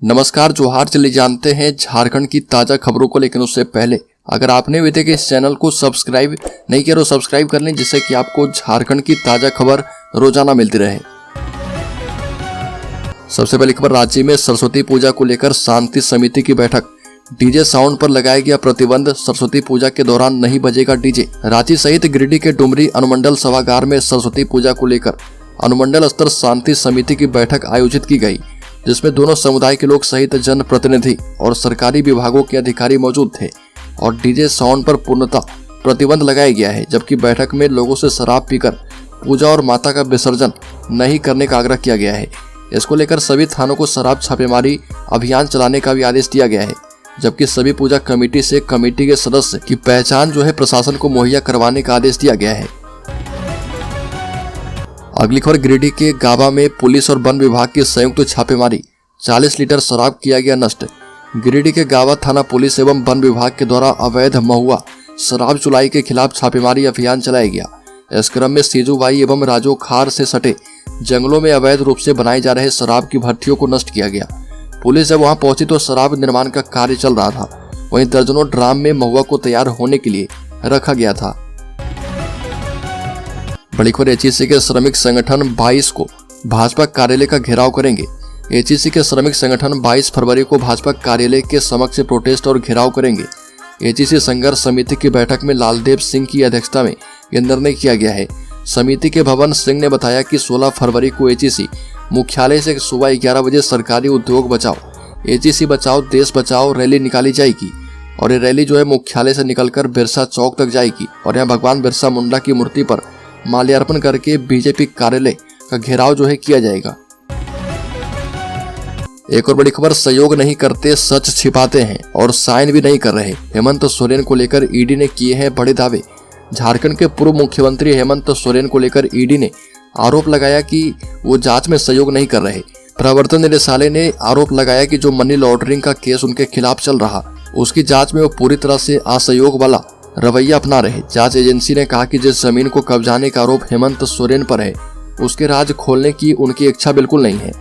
नमस्कार जोहार। चलिए जानते हैं झारखंड की ताज़ा खबरों को, लेकिन उससे पहले अगर आपने अभी तक इस चैनल को सब्सक्राइब नहीं किया तो सब्सक्राइब कर लें, जिससे कि आपको झारखंड की ताज़ा खबर रोजाना मिलती रहे। सबसे पहली खबर, राज्य में सरस्वती पूजा को लेकर शांति समिति की बैठक। डीजे साउंड पर लगाया गया प्रतिबंध, सरस्वती पूजा के दौरान नहीं बजेगा डीजे। रांची सहित गिरिडीह के डुमरी अनुमंडल सभागार में सरस्वती पूजा को लेकर अनुमंडल स्तर शांति समिति की बैठक आयोजित की गई, जिसमें दोनों समुदाय के लोग सहित जनप्रतिनिधि और सरकारी विभागों के अधिकारी मौजूद थे और डीजे साउंड पर पूर्णतः प्रतिबंध लगाया गया है। जबकि बैठक में लोगों से शराब पीकर पूजा और माता का विसर्जन नहीं करने का आग्रह किया गया है। इसको लेकर सभी थानों को शराब छापेमारी अभियान चलाने का भी आदेश दिया गया है, जबकि सभी पूजा कमेटी से कमेटी के सदस्य की पहचान प्रशासन को मुहैया करवाने का आदेश दिया गया है। अगली खबर, गिरिडीह के गाबा में पुलिस और वन विभाग की संयुक्त छापेमारी, 40 लीटर शराब किया गया नष्ट। गिरिडीह के गाबा थाना पुलिस एवं वन विभाग के द्वारा अवैध महुआ शराब चुलाई के खिलाफ छापेमारी अभियान चलाया गया। इस क्रम में सीजूबाई एवं राजो खार से सटे जंगलों में अवैध रूप से बनाए जा रहे शराब की भट्टियों को नष्ट किया गया। पुलिस जब वहां पहुंची तो शराब निर्माण का कार्य चल रहा था, वहीं दर्जनों ड्राम में महुआ को तैयार होने के लिए रखा गया था। बड़ी खबर, एचईसी के श्रमिक संगठन 22 को भाजपा कार्यालय का घेराव करेंगे। एचईसी के श्रमिक संगठन 22 फरवरी को भाजपा कार्यालय के समक्ष प्रोटेस्ट और घेराव करेंगे। एचईसी संघर्ष समिति की बैठक में लालदेव सिंह की अध्यक्षता में यह निर्णय किया गया है। समिति के भवन सिंह ने बताया कि 16 फरवरी को एचईसी मुख्यालय से सुबह 11 बजे सरकारी उद्योग बचाओ, एचईसी बचाओ देश बचाओ रैली निकाली जाएगी और ये रैली मुख्यालय से निकलकर बिरसा चौक तक जाएगी और यहाँ भगवान बिरसा मुंडा की मूर्ति पर माल्यार्पण करके बीजेपी कार्यालय का घेराव किया जाएगा। एक और बड़ी खबर, सहयोग नहीं करते सच छिपाते हैं और साइन भी नहीं कर रहे। हेमंत सोरेन को लेकर ईडी ने किए हैं बड़े दावे। झारखंड के पूर्व मुख्यमंत्री हेमंत सोरेन को लेकर ईडी ने आरोप लगाया कि वो जांच में सहयोग नहीं कर रहे। प्रवर्तन निदेशालय ने आरोप लगाया कि जो मनी लॉन्ड्रिंग का केस उनके खिलाफ चल रहा, उसकी जांच में वो पूरी तरह से असहयोग वाला रवैया अपना रहे। जांच एजेंसी ने कहा कि जिस जमीन को कब्जाने का आरोप हेमंत सोरेन पर है, उसके राज खोलने की उनकी इच्छा बिल्कुल नहीं है।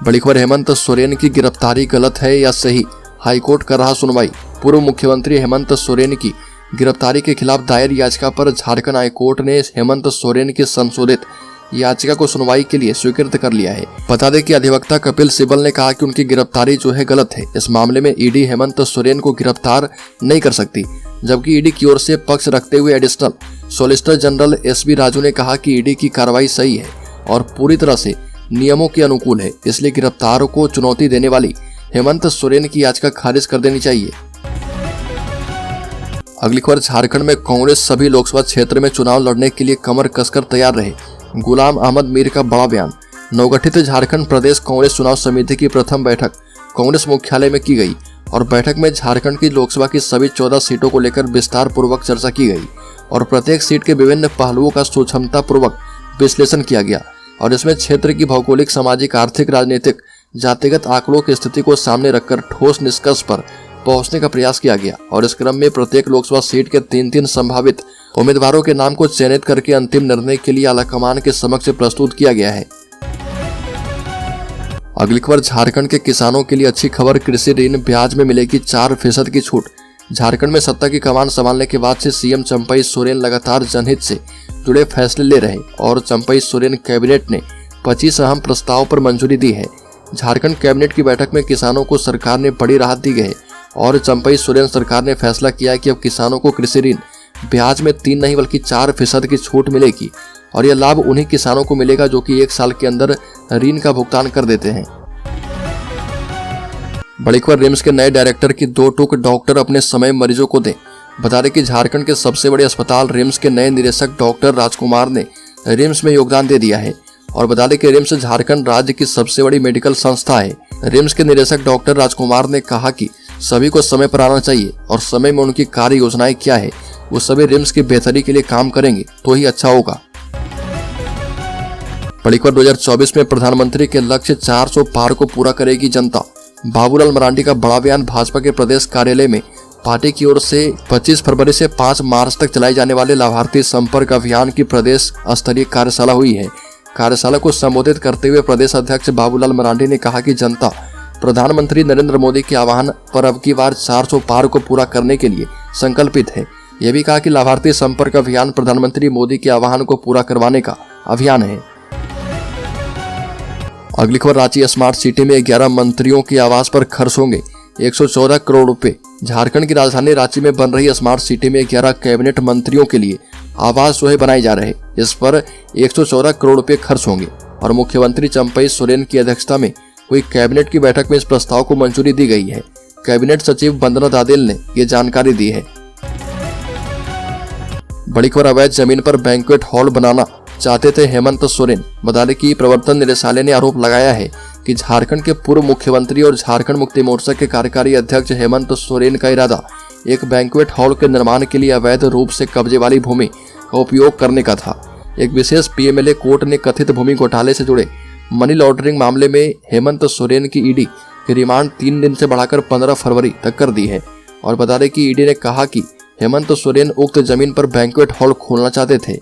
बड़ी खबर, हेमंत सोरेन की गिरफ्तारी गलत है या सही, हाईकोर्ट कर रहा सुनवाई। पूर्व मुख्यमंत्री हेमंत सोरेन की गिरफ्तारी के खिलाफ दायर याचिका पर झारखंड हाईकोर्ट ने हेमंत सोरेन की संशोधित याचिका को सुनवाई के लिए स्वीकृत कर लिया है। बता दें कि अधिवक्ता कपिल सिब्बल ने कहा कि उनकी गिरफ्तारी गलत है। इस मामले में ईडी हेमंत सोरेन को गिरफ्तार नहीं कर सकती, जबकि ईडी की ओर से पक्ष रखते हुए additional solicitor general SB Raju ने कहा कि ईडी की कार्रवाई सही है और पूरी तरह से नियमों के अनुकूल है, इसलिए गिरफ्तारों को चुनौती देने वाली हेमंत सोरेन की याचिका खारिज कर देनी चाहिए। अगली खबर, झारखंड में कांग्रेस सभी लोकसभा क्षेत्र में चुनाव लड़ने के लिए कमर कसकर तैयार रहे। गुलाम अहमद मीर का बड़ा बयान। नवगठित झारखंड प्रदेश कांग्रेस चुनाव समिति की प्रथम बैठक कांग्रेस मुख्यालय में की गई और बैठक में झारखंड की लोकसभा की सभी 14 सीटों को लेकर विस्तार पूर्वक चर्चा की गई और प्रत्येक सीट के विभिन्न पहलुओं का सूक्ष्मता पूर्वक विश्लेषण किया गया और इसमें क्षेत्र की भौगोलिक, सामाजिक, आर्थिक, राजनीतिक, जातिगत आंकड़ों की स्थिति को सामने रखकर ठोस निष्कर्ष पर पहुंचने का प्रयास किया गया और इस क्रम में प्रत्येक लोकसभा सीट के 3-3 संभावित उम्मीदवारों के नाम को चयनित करके अंतिम निर्णय के लिए आलाकमान के समक्ष प्रस्तुत किया गया है। अगली खबर, झारखंड के किसानों के लिए अच्छी खबर, कृषि ऋण ब्याज में मिलेगी 4% की छूट। झारखंड में सत्ता की कमान संभालने के बाद से सीएम चंपई सोरेन लगातार जनहित से जुड़े फैसले ले रहे और चंपई सोरेन कैबिनेट ने 25 अहम प्रस्ताव पर मंजूरी दी है। झारखंड कैबिनेट की बैठक में किसानों को सरकार ने बड़ी राहत दी गई और चंपई सोरेन सरकार ने फैसला किया कि अब किसानों को कृषि ऋण ब्याज में 3 नहीं बल्कि 4% की छूट मिलेगी और यह लाभ उन्हीं किसानों को मिलेगा जो कि 1 साल के अंदर ऋण का भुगतान कर देते हैं। बड़ी खबर, रिम्स के नए डायरेक्टर की 2 टूक, डॉक्टर अपने समय मरीजों को दें। बता दें कि झारखंड के सबसे बड़े अस्पताल रिम्स के नए निदेशक डॉक्टर राजकुमार ने रिम्स में योगदान दे दिया है और बता दें कि रिम्स झारखंड राज्य की सबसे बड़ी मेडिकल संस्था है। रिम्स के निदेशक डॉक्टर राजकुमार ने कहा कि सभी को समय पर आना चाहिए और समय में उनकी कार्य योजनाएं क्या है, वो सभी रिम्स की बेहतरी के लिए काम करेंगे तो ही अच्छा होगा। बड़ी खबर, 2024 में प्रधानमंत्री के लक्ष्य 400 पार को पूरा करेगी जनता। बाबूलाल मरांडी का बड़ा बयान। भाजपा के प्रदेश कार्यालय में पार्टी की ओर से 25 फरवरी से 5 मार्च तक चलाए जाने वाले लाभार्थी संपर्क अभियान की प्रदेश स्तरीय कार्यशाला हुई है। कार्यशाला को संबोधित करते हुए प्रदेश अध्यक्ष बाबूलाल मरांडी ने कहा कि जनता प्रधानमंत्री नरेंद्र मोदी के आह्वान पर अब की बार 400 पार को पूरा करने के लिए संकल्पित है। यह भी कहा कि लाभार्थी संपर्क अभियान प्रधानमंत्री मोदी के आह्वान को पूरा करवाने का अभियान है। अगली खबर, रांची स्मार्ट सिटी में 11 मंत्रियों के आवास पर खर्च होंगे 114 करोड़ रुपए। झारखंड की राजधानी रांची में बन रही स्मार्ट सिटी में 11 कैबिनेट मंत्रियों के लिए आवास बनाए जा रहे। इस पर 114 करोड़ रुपए खर्च होंगे और मुख्यमंत्री चंपई सोरेन की अध्यक्षता में हुई कैबिनेट की बैठक में इस प्रस्ताव को मंजूरी दी गई है। कैबिनेट सचिव वंदना दादेल ने ये जानकारी दी है। बड़ी खबर, अवैध जमीन पर बैंक्वेट हॉल बनाना चाहते थे हेमंत सोरेन। बता दें कि प्रवर्तन निदेशालय ने आरोप लगाया है कि झारखंड के पूर्व मुख्यमंत्री और झारखंड मुक्ति मोर्चा के कार्यकारी अध्यक्ष हेमंत सोरेन का इरादा एक बैंक्वेट हॉल के निर्माण के लिए अवैध रूप से कब्जे वाली भूमि का उपयोग करने का था। एक विशेष पीएमएलए कोर्ट ने कथित भूमि घोटाले से जुड़े मनी लॉन्ड्रिंग मामले में हेमंत सोरेन की ईडी की रिमांड 3 दिन से बढ़ाकर 15 फरवरी तक कर दी है। और बता दें कि ईडी ने कहा कि हेमंत सोरेन उक्त जमीन पर बैंक्वेट हॉल खोलना चाहते थे।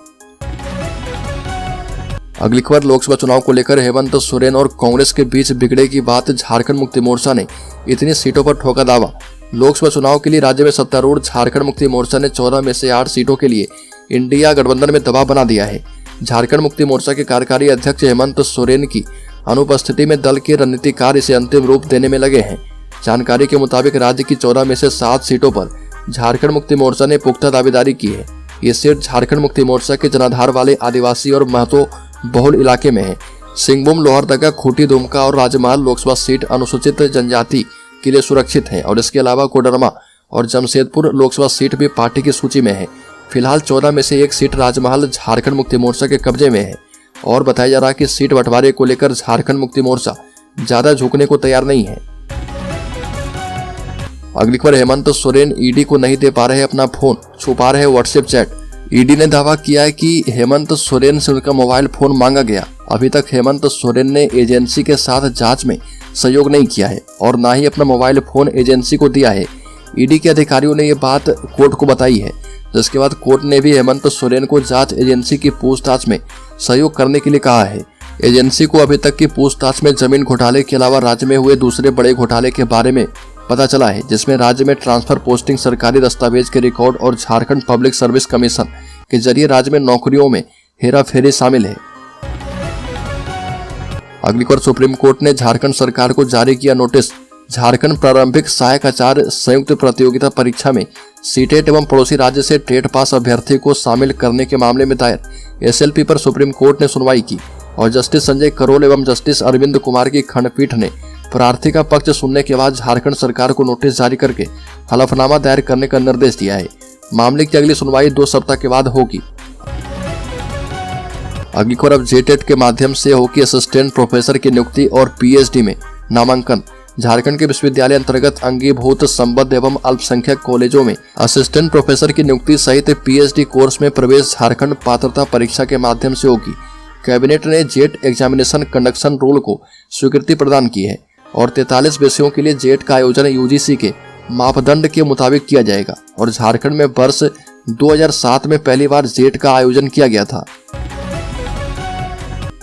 अगली खबर, लोकसभा चुनाव को लेकर हेमंत सोरेन और कांग्रेस के बीच बिगड़े की बात। झारखंड मुक्ति मोर्चा ने इतनी सीटों पर ठोका दावा। लोकसभा चुनाव के लिए राज्य में सत्तारूढ़ झारखंड मुक्ति मोर्चा ने 14 में से 8 सीटों के लिए इंडिया गठबंधन में दबाव बना दिया है। झारखंड मुक्ति मोर्चा के कार्यकारी अध्यक्ष हेमंत सोरेन की अनुपस्थिति में दल के रणनीतिकार इसे अंतिम रूप देने में लगे हैं। जानकारी के मुताबिक राज्य की 14 में से 7 सीटों पर झारखंड मुक्ति मोर्चा ने पुख्ता दावेदारी की है। ये सीट झारखंड मुक्ति मोर्चा के जनाधार वाले आदिवासी और महतो बहुल इलाके में है। सिंहभूम, लोहरदगा, खूंटी, दुमका और राजमहल लोकसभा सीट अनुसूचित जनजाति के लिए सुरक्षित है और इसके अलावा कोडरमा और जमशेदपुर लोकसभा सीट भी पार्टी की सूची में है। फिलहाल 14 में से 1 सीट राजमहल झारखंड मुक्ति मोर्चा के कब्जे में है और बताया जा रहा है कि सीट बंटवारे को लेकर झारखंड मुक्ति मोर्चा ज्यादा झुकने को तैयार नहीं है। अगली खबर, हेमंत सोरेन ईडी को नहीं दे पा रहे अपना फोन, छुपा रहे व्हाट्सएप चैट। ईडी ने दावा किया है कि हेमंत सोरेन से उनका मोबाइल फोन मांगा गया। अभी तक हेमंत सोरेन ने एजेंसी के साथ जांच में सहयोग नहीं किया है और न ही अपना मोबाइल फोन एजेंसी को दिया है। ईडी के अधिकारियों ने ये बात कोर्ट को बताई है, जिसके बाद कोर्ट ने भी हेमंत सोरेन को जांच एजेंसी की पूछताछ में सहयोग करने के लिए कहा है। एजेंसी को अभी तक की पूछताछ में जमीन घोटाले के अलावा राज्य में हुए दूसरे बड़े घोटाले के बारे में पता चला है, जिसमें राज्य में ट्रांसफर पोस्टिंग, सरकारी दस्तावेज के रिकॉर्ड और झारखंड पब्लिक सर्विस कमीशन के जरिए राज्य में नौकरियों में हेराफेरी शामिल है। अगली बार सुप्रीम कोर्ट ने झारखंड सरकार को जारी किया नोटिस। झारखंड प्रारंभिक सहायक आचार्य संयुक्त प्रतियोगिता परीक्षा में सीटेट एवं पड़ोसी राज्य से टेट पास अभ्यर्थी को शामिल करने के मामले में दायर एसएलपी पर सुप्रीम कोर्ट ने सुनवाई की और जस्टिस संजय करोल एवं जस्टिस अरविंद कुमार की खंडपीठ ने प्रार्थी का पक्ष सुनने के बाद झारखंड सरकार को नोटिस जारी करके हलफनामा दायर करने का निर्देश दिया है। मामले की अगली सुनवाई 2 सप्ताह के बाद होगी। अगली खबर, अब जेटेट के माध्यम से होगी असिस्टेंट प्रोफेसर की नियुक्ति और पीएचडी में नामांकन। झारखंड के विश्वविद्यालय अंतर्गत अंगीभूत संबद्ध एवं अल्पसंख्यक कॉलेजों में असिस्टेंट प्रोफेसर की नियुक्ति सहित पीएचडी कोर्स में प्रवेश झारखंड पात्रता परीक्षा के माध्यम से होगी। कैबिनेट ने जेट एग्जामिनेशन कंडक्शन रूल को स्वीकृति प्रदान की है और 43 विषयों के लिए जेट का आयोजन यूजीसी के मापदंड के मुताबिक किया जाएगा और झारखंड में वर्ष 2007 में पहली बार जेट का आयोजन किया गया था।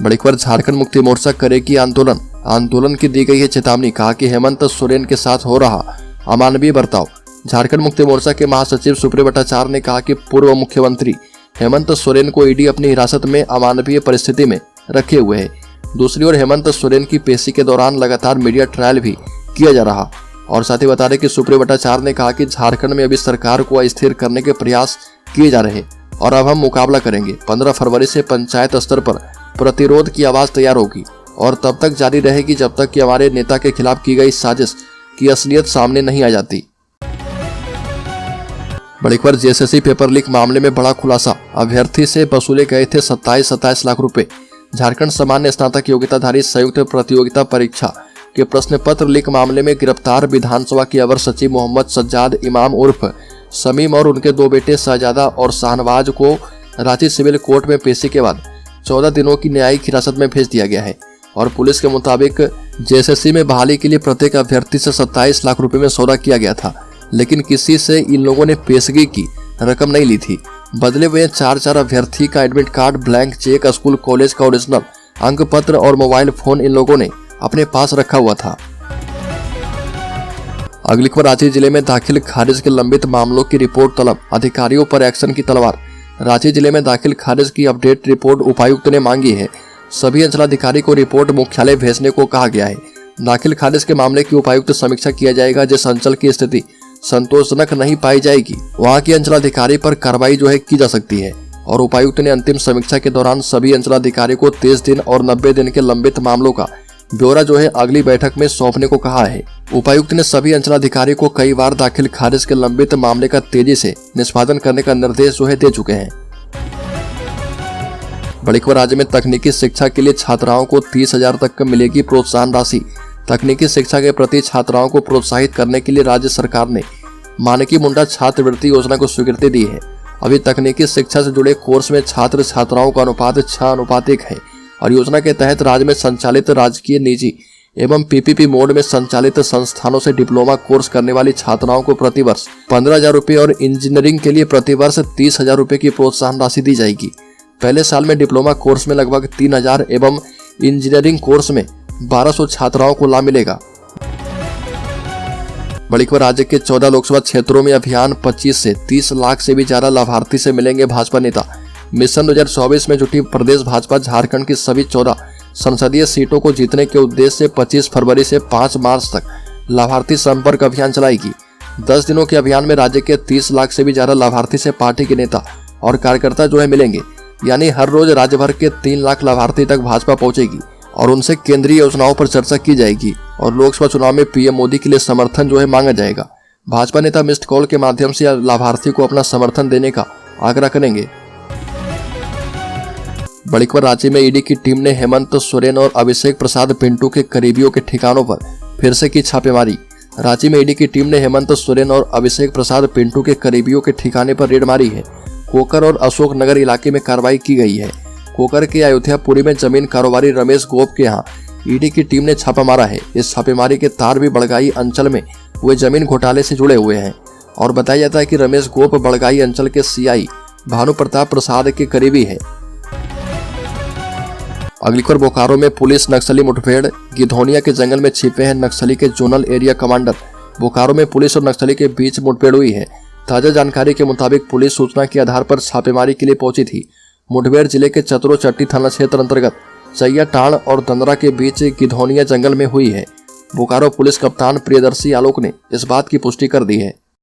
बड़ी खबर, झारखंड मुक्ति मोर्चा करेगी आंदोलन की दी गई है चेतावनी। कहा कि हेमंत सोरेन के साथ हो रहा अमानवीय बर्ताव। झारखंड मुक्ति मोर्चा के महासचिव सुप्रिय भट्टाचार्य ने कहा कि पूर्व मुख्यमंत्री हेमंत सोरेन को ईडी अपनी हिरासत में अमानवीय परिस्थिति में रखे हुए है। दूसरी ओर हेमंत सोरेन की पेशी के दौरान लगातार मीडिया ट्रायल भी किया जा रहा और साथ ही बता दें कि सुप्रिय भट्टाचार्य ने कहा कि झारखंड में अभी सरकार को अस्थिर करने के प्रयास किए जा रहे और अब हम मुकाबला करेंगे। 15 फरवरी से पंचायत स्तर पर प्रतिरोध की आवाज तैयार होगी और तब तक जारी रहेगी जब तक कि हमारे नेता के खिलाफ की गई साजिश की असलियत सामने नहीं आ जाती। बड़ी खबर, जेएसएससी पेपर लीक मामले में बड़ा खुलासा। अभ्यर्थी से वसूले गए थे 27 लाख रुपए। झारखंड सामान्य स्नातक योग्यताधारी संयुक्त प्रतियोगिता परीक्षा के प्रश्न पत्र लीक मामले में गिरफ्तार विधानसभा के अवर सचिव मोहम्मद सज्जाद इमाम उर्फ समीम और उनके 2 बेटे शहजादा और शाहनवाज को रांची सिविल कोर्ट में पेशी के बाद 14 दिनों की न्यायिक हिरासत में भेज दिया गया है और पुलिस के मुताबिक जेएसएससी में बहाली के लिए प्रत्येक अभ्यर्थी से 27 लाख रुपए में सौदा किया गया था, लेकिन किसी से इन लोगों ने पेशगी की रकम नहीं ली थी। बदले हुए 4 अभ्यर्थी का admit card, blank cheque, school college का ओरिजिनल अंक पत्र और मोबाइल फोन इन लोगों ने अपने पास रखा हुआ था। अगली खबर, रांची जिले में दाखिल खारिज के लंबित मामलों की रिपोर्ट तलब, अधिकारियों पर एक्शन की तलवार। रांची जिले में दाखिल खारिज की अपडेट रिपोर्ट उपायुक्त ने मांगी है। सभी अंचलाधिकारी को रिपोर्ट मुख्यालय भेजने को कहा गया है। दाखिल खारिज के मामले की उपायुक्त समीक्षा किया जाएगा। जिस अंचल की स्थिति संतोषजनक नहीं पाई जाएगी वहां की अंचलाधिकारी पर कार्रवाई की जा सकती है। और उपायुक्त ने अंतिम समीक्षा के दौरान सभी अंचलाधिकारी को 30 दिन और 90 दिन के लंबित मामलों का ब्यौरा अगली बैठक में सौंपने को कहा है। उपायुक्त ने सभी अंचलाधिकारी को कई बार दाखिल खारिज के लंबित मामले का तेजी से निष्पादन करने का निर्देश दे चुके हैं। बड़ी खबर, राज्य में तकनीकी शिक्षा के लिए छात्राओं को 30,000 तक मिलेगी प्रोत्साहन राशि। तकनीकी शिक्षा के प्रति छात्राओं को प्रोत्साहित करने के लिए राज्य सरकार ने मानकी मुंडा छात्रवृत्ति योजना को स्वीकृति दी है। अभी तकनीकी शिक्षा से जुड़े कोर्स में छात्र छात्राओं का अनुपात 6:1 है और योजना के तहत राज्य में संचालित राजकीय, निजी एवं पीपीपी मोड में संचालित संस्थानों से डिप्लोमा कोर्स करने वाली छात्राओं को प्रतिवर्ष 15,000 रुपये और इंजीनियरिंग के लिए प्रतिवर्ष 30,000 रुपये की प्रोत्साहन राशि दी जाएगी। पहले साल में डिप्लोमा कोर्स में लगभग 3,000 एवं इंजीनियरिंग कोर्स में 1200 छात्राओं को लाभ मिलेगा। बड़ी खबर, राज्य के 14 लोकसभा क्षेत्रों में अभियान 25 से 30 लाख से भी ज्यादा लाभार्थी से मिलेंगे भाजपा नेता। मिशन 2024 में जुटी प्रदेश भाजपा झारखंड की सभी 14 संसदीय सीटों को जीतने के उद्देश्य से 25 फरवरी से 5 मार्च तक लाभार्थी संपर्क अभियान चलाएगी। 10 दिनों के अभियान में राज्य के 30 लाख से भी ज्यादा लाभार्थी से पार्टी के नेता और कार्यकर्ता मिलेंगे। यानी हर रोज राज्य भर के 3 लाख लाभार्थी तक भाजपा पहुंचेगी और उनसे केंद्रीय योजनाओं पर चर्चा की जाएगी और लोकसभा चुनाव में पीएम मोदी के लिए समर्थन मांगा जाएगा। भाजपा नेता मिस्ड कॉल के माध्यम से लाभार्थी को अपना समर्थन देने का आग्रह करेंगे। बड़ी खबर, रांची में ईडी की टीम ने हेमंत सोरेन और अभिषेक प्रसाद पिंटू के करीबियों के ठिकानों पर फिर से की छापेमारी। रांची में ईडी की टीम ने हेमंत सोरेन और अभिषेक प्रसाद पिंटू के करीबियों के ठिकाने पर रेड मारी है। कोकर और अशोक नगर इलाके में कार्रवाई की गई है। कोकर के अयोध्यापुरी में जमीन कारोबारी रमेश गोप के यहाँ ईडी की टीम ने छापा मारा है। इस छापेमारी के तार भी बड़गाई अंचल में हुए जमीन घोटाले से जुड़े हुए हैं और बताया जाता है कि रमेश गोप बड़गाई अंचल के सीआई भानु प्रताप प्रसाद के करीबी है। अगली खबर, बोकारो में पुलिस नक्सली मुठभेड़, गिधौनिया के जंगल में छिपे हैं नक्सली के जोनल एरिया कमांडर। बोकारो में पुलिस और नक्सली के बीच मुठभेड़ हुई है। ताजा जानकारी के मुताबिक पुलिस सूचना के आधार पर छापेमारी के लिए पहुंची थी। मुठभेड़ जिले के चतरो चट्टी थाना क्षेत्र अंतर्गत चैया टाण और दंदरा के बीच गिधौनिया जंगल में हुई है। बोकारो पुलिस कप्तान प्रियदर्शी आलोक ने इस बात की पुष्टि कर दी है।